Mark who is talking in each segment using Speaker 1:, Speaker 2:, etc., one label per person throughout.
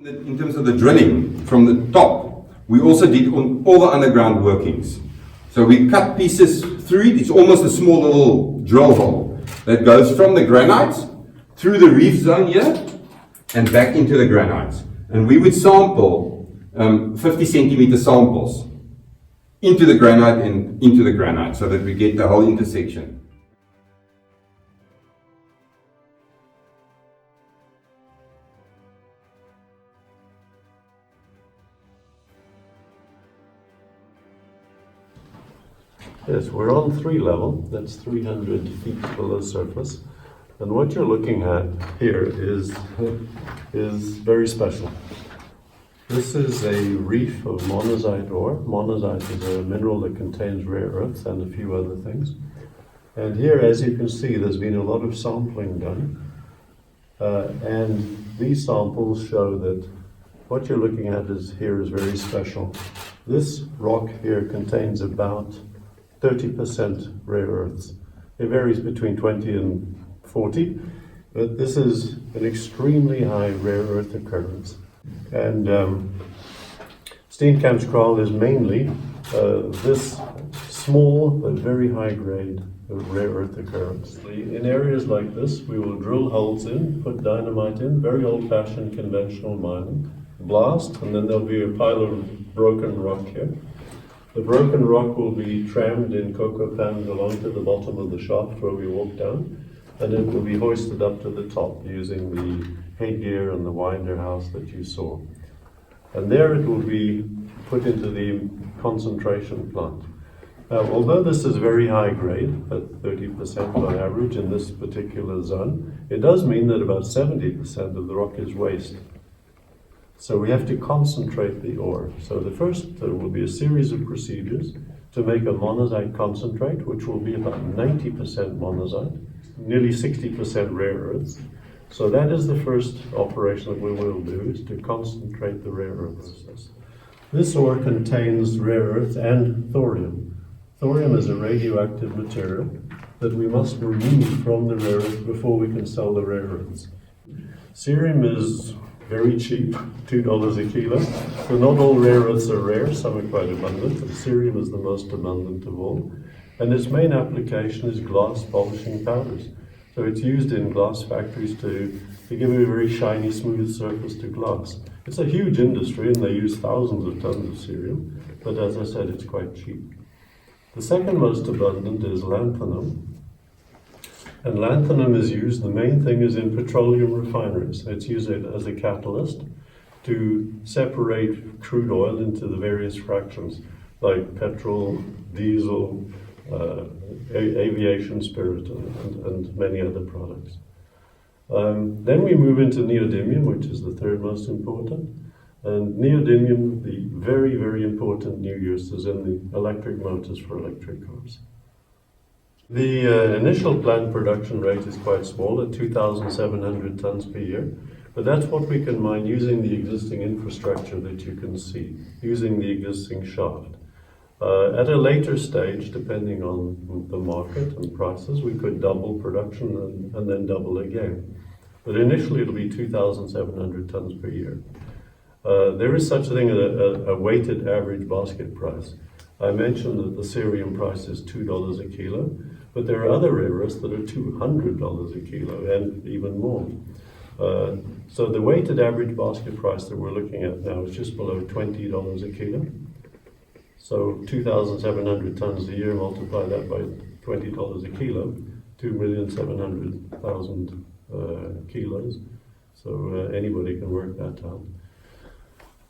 Speaker 1: In terms of the drilling from the top, we also did on all the underground workings. So we cut pieces through it. It's almost a small little drill hole that goes from the granites through the reef zone here and back into the granites. And we would sample 50 centimeter samples into the granite and into the granite so that we get the whole intersection.
Speaker 2: Yes, we're on 3 level, that's 300 feet below surface. And what you're looking at here is very special. This is a reef of monazite ore. Monazite is a mineral that contains rare earths and a few other things. And here, as you can see, there's been a lot of sampling done. And these samples show that what you're looking at here is very special. This rock here contains about 30% rare earths. It varies between 20 and 40, but this is an extremely high rare earth occurrence. And Steenkampskraal is mainly this small but very high grade rare earth occurrence. In areas like this, we will drill holes in, put dynamite in, very old-fashioned conventional mining, blast, and then there'll be a pile of broken rock here. The broken rock will be trammed in cocoa pans along to the bottom of the shaft where we walk down, and it will be hoisted up to the top using the headgear and the winder house that you saw. And there it will be put into the concentration plant. Now, although this is very high grade, at 30% on average in this particular zone, it does mean that about 70% of the rock is waste. So we have to concentrate the ore. So there will be a series of procedures to make a monazite concentrate, which will be about 90% monazite, nearly 60% rare earths. So that is the first operation that we will do, is to concentrate the rare earths. This ore contains rare earths and thorium. Thorium is a radioactive material that we must remove from the rare earths before we can sell the rare earths. Cerium is very cheap, $2 a kilo. So not all rare earths are rare, some are quite abundant, but cerium is the most abundant of all. And its main application is glass polishing powders. So it's used in glass factories to give a very shiny, smooth surface to glass. It's a huge industry and they use thousands of tons of cerium, but as I said, it's quite cheap. The second most abundant is lanthanum. And lanthanum is used, the main thing is in petroleum refineries. It's used as a catalyst to separate crude oil into the various fractions, like petrol, diesel, aviation spirit, and many other products. Then we move into neodymium, which is the third most important. And neodymium, the very, very important new use is in the electric motors for electric cars. The initial planned production rate is quite small at 2,700 tons per year, but that's what we can mine using the existing infrastructure that you can see, using the existing shaft. At a later stage, depending on the market and prices, we could double production and then double again. But initially it'll be 2,700 tons per year. There is such a thing as a weighted average basket price. I mentioned that the cerium price is $2 a kilo, but there are other rare earths that are $200 a kilo and even more. So the weighted average basket price that we're looking at now is just below $20 a kilo. So 2,700 tons a year, multiply that by $20 a kilo, 2,700,000 kilos. So anybody can work that out.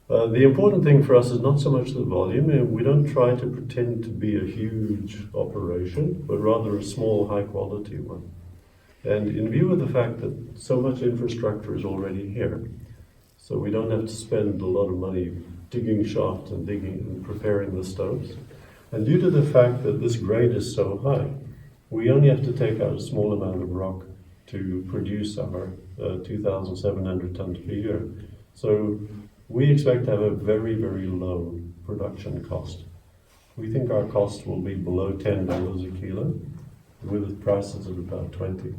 Speaker 2: The important thing for us is not so much the volume. We don't try to pretend to be a huge operation, but rather a small, high-quality one. And in view of the fact that so much infrastructure is already here, so we don't have to spend a lot of money digging shafts and digging and preparing the stopes. And due to the fact that this grade is so high, we only have to take out a small amount of rock to produce our 2,700 tons per year. So we expect to have a very, very low production cost. We think our cost will be below $10 a kilo, with prices of about 20.